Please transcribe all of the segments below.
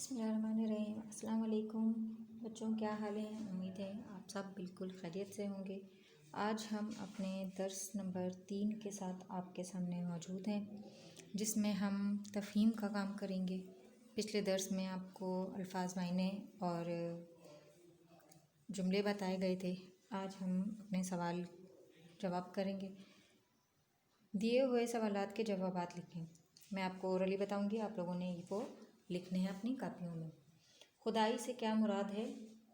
بسم اللہ الرحمن الرحیم۔ السلام علیکم بچوں، کیا حال ہیں؟ امید ہے آپ سب بالکل خیریت سے ہوں گے۔ آج ہم اپنے درس نمبر 3 کے ساتھ آپ کے سامنے موجود ہیں، جس میں ہم تفہیم کا کام کریں گے۔ پچھلے درس میں آپ کو الفاظ معنی اور جملے بتائے گئے تھے۔ آج ہم اپنے سوال جواب کریں گے۔ دیے ہوئے سوالات کے جوابات لکھیں۔ میں آپ کو اورلی بتاؤں گی، آپ لوگوں نے وہ لکھنے ہیں اپنی کاپیوں میں۔ خدائی سے کیا مراد ہے؟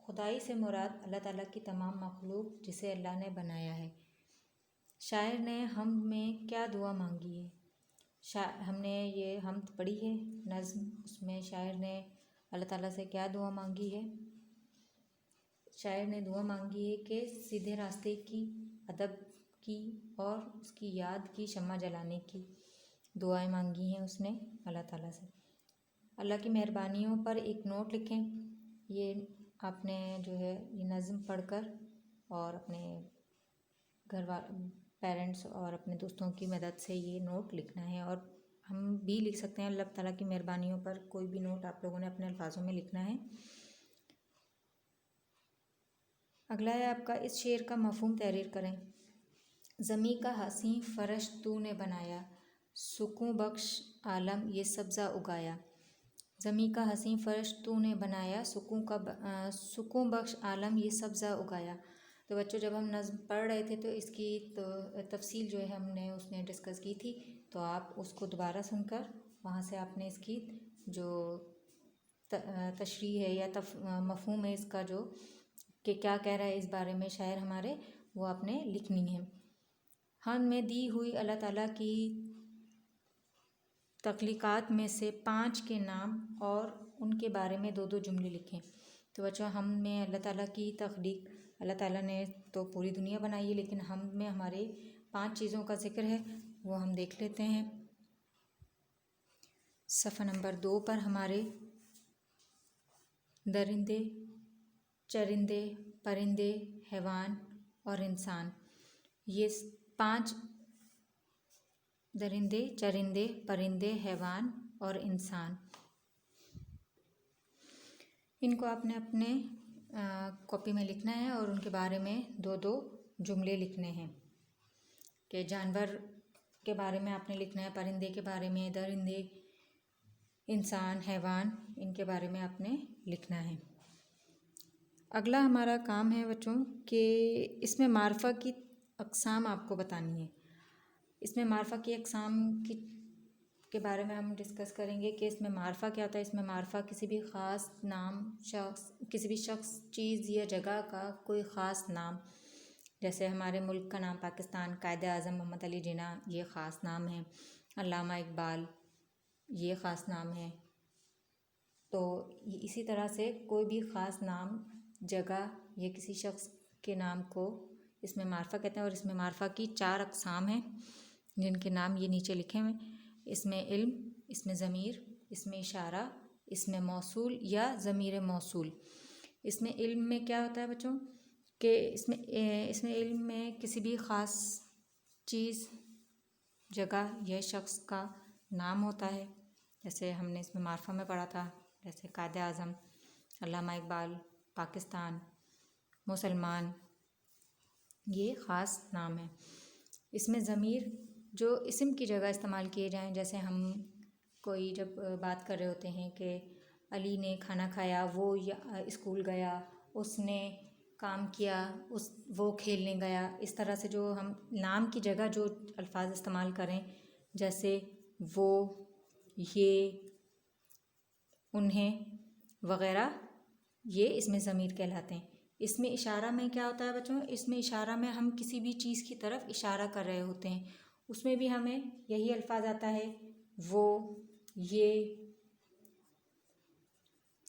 خدائی سے مراد اللہ تعالیٰ کی تمام مخلوق جسے اللہ نے بنایا ہے۔ شاعر نے حمد میں کیا دعا مانگی ہے؟ ہم نے یہ حمد پڑھی ہے نظم، اس میں شاعر نے اللہ تعالیٰ سے کیا دعا مانگی ہے؟ شاعر نے دعا مانگی ہے کہ سیدھے راستے کی، ادب کی اور اس کی یاد کی شمع جلانے کی دعائیں مانگی ہیں اس نے اللہ تعالیٰ سے۔ اللہ کی مہربانیوں پر ایک نوٹ لکھیں۔ یہ آپ نے جو ہے یہ نظم پڑھ کر اور اپنے پیرنٹس اور اپنے دوستوں کی مدد سے یہ نوٹ لکھنا ہے، اور ہم بھی لکھ سکتے ہیں اللہ تعالیٰ کی مہربانیوں پر کوئی بھی نوٹ آپ لوگوں نے اپنے الفاظوں میں لکھنا ہے۔ اگلا ہے آپ کا، اس شعر کا مفہوم تحریر کریں۔ زمیں کا حسین فرش تو نے بنایا، سکوں بخش عالم یہ سبزہ اگایا۔ زمیں کا حسین فرش تو نے بنایا، سکوں بخش عالم یہ سبزہ اگایا۔ تو بچوں، جب ہم نظم پڑھ رہے تھے تو اس کی تفصیل جو ہے ہم نے اس میں ڈسکس کی تھی، تو آپ اس کو دوبارہ سن کر وہاں سے آپ نے اس کی جو تشریح ہے یا مفہوم ہے اس کا، جو کہ کیا کہہ رہا ہے اس بارے میں شاعر ہمارے، وہ آپ نے لکھنی ہے۔ حمد میں دی ہوئی اللہ تعالیٰ کی تخلیقات میں سے 5 کے نام اور ان کے بارے میں 2 جملے لکھیں۔ تو بچوں، حمد میں اللہ تعالیٰ کی تخلیق، اللہ تعالیٰ نے تو پوری دنیا بنائی ہے، لیکن حمد میں ہمارے 5 چیزوں کا ذکر ہے، وہ ہم دیکھ لیتے ہیں۔ صفحہ نمبر 2 پر ہمارے درندے، چرندے، پرندے، حیوان اور انسان، یہ 5 درندے، چرندے، پرندے، حیوان اور انسان، ان کو آپ نے اپنے کاپی میں لکھنا ہے اور ان کے بارے میں 2 جملے لکھنے ہیں کہ جانور کے بارے میں آپ نے لکھنا ہے، پرندے کے بارے میں، درندے، انسان، حیوان، ان کے بارے میں آپ نے لکھنا ہے۔ اگلا ہمارا کام ہے بچوں کہ اس میں معرفہ کی اقسام آپ کو بتانی ہے۔ اس میں معرفہ کی اقسام کے بارے میں ہم ڈسکس کریں گے کہ اس میں معرفہ کیا ہوتا ہے۔ اس میں معرفہ کسی بھی خاص نام، کسی بھی شخص، چیز یا جگہ کا کوئی خاص نام، جیسے ہمارے ملک کا نام پاکستان، قائد اعظم محمد علی جناح، یہ خاص نام ہے۔ علامہ اقبال، یہ خاص نام ہے۔ تو اسی طرح سے کوئی بھی خاص نام، جگہ یا کسی شخص کے نام کو اس میں معرفہ کہتے ہیں، اور اس میں معرفہ کی 4 اقسام ہیں جن کے نام یہ نیچے لکھے ہوئے۔ اس میں علم، اس میں ضمیر، اس میں اشارہ، اس میں موصول یا ضمیر موصول۔ اس میں علم میں کیا ہوتا ہے بچوں کہ اس میں علم میں کسی بھی خاص چیز، جگہ یا شخص کا نام ہوتا ہے، جیسے ہم نے اس میں معرفہ میں پڑھا تھا، جیسے قائد اعظم، علامہ اقبال، پاکستان، مسلمان، یہ خاص نام ہے۔ اس میں ضمیر، جو اسم کی جگہ استعمال کیے جائیں، جیسے ہم کوئی جب بات کر رہے ہوتے ہیں کہ علی نے کھانا کھایا، وہ اسکول گیا، اس نے کام کیا، وہ کھیلنے گیا، اس طرح سے جو ہم نام کی جگہ جو الفاظ استعمال کریں، جیسے وہ، یہ، انہیں وغیرہ، یہ اس میں ضمیر کہلاتے ہیں۔ اس میں اشارہ میں کیا ہوتا ہے بچوں؟ اس میں اشارہ میں ہم کسی بھی چیز کی طرف اشارہ کر رہے ہوتے ہیں، اس میں بھی ہمیں یہی الفاظ آتا ہے، وہ، یہ،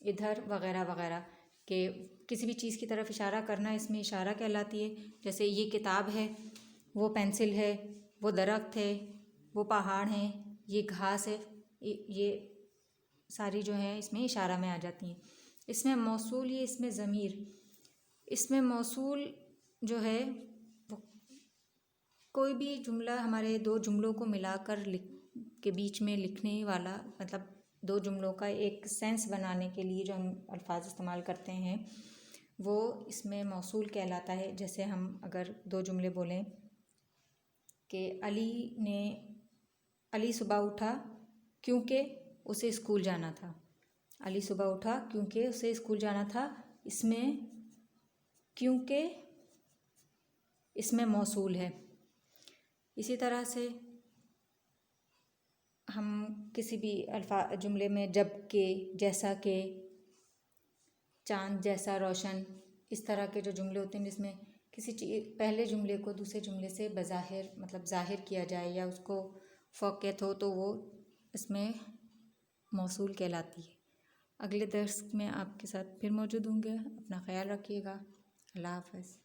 ادھر، وغیرہ وغیرہ، کہ کسی بھی چیز کی طرف اشارہ کرنا اس میں اشارہ کہلاتی ہے۔ جیسے یہ کتاب ہے، وہ پینسل ہے، وہ درخت ہے، وہ پہاڑ ہیں، یہ گھاس ہے، یہ ساری جو ہیں اس میں اشارہ میں آ جاتی ہیں۔ اس میں موصول، یہ اس میں ضمیر، اس میں موصول جو ہے کوئی بھی جملہ ہمارے 2 جملوں کو ملا کر کے بیچ میں لکھنے والا، مطلب دو جملوں کا ایک سینس بنانے کے لیے جو ہم الفاظ استعمال کرتے ہیں وہ اس میں موصول کہلاتا ہے. جیسے ہم اگر دو جملے بولیں کہ علی صبح اٹھا کیونکہ اسے اسکول جانا تھا. علی صبح اٹھا کیونکہ اسے اسکول جانا تھا. اس میں کیونکہ اس میں موصول ہے. اسی طرح سے ہم کسی بھی جملے میں جب کہ، جیسا کہ، چاند جیسا روشن، اس طرح کے جو جملے ہوتے ہیں جس میں کسی پہلے جملے کو دوسرے جملے سے بظاہر مطلب ظاہر کیا جائے یا اس کو فوقیت ہو تو وہ اس میں موصول کہلاتی ہے. اگلے درس میں آپ کے ساتھ پھر موجود ہوں گے. اپنا خیال رکھیے گا. اللہ حافظ.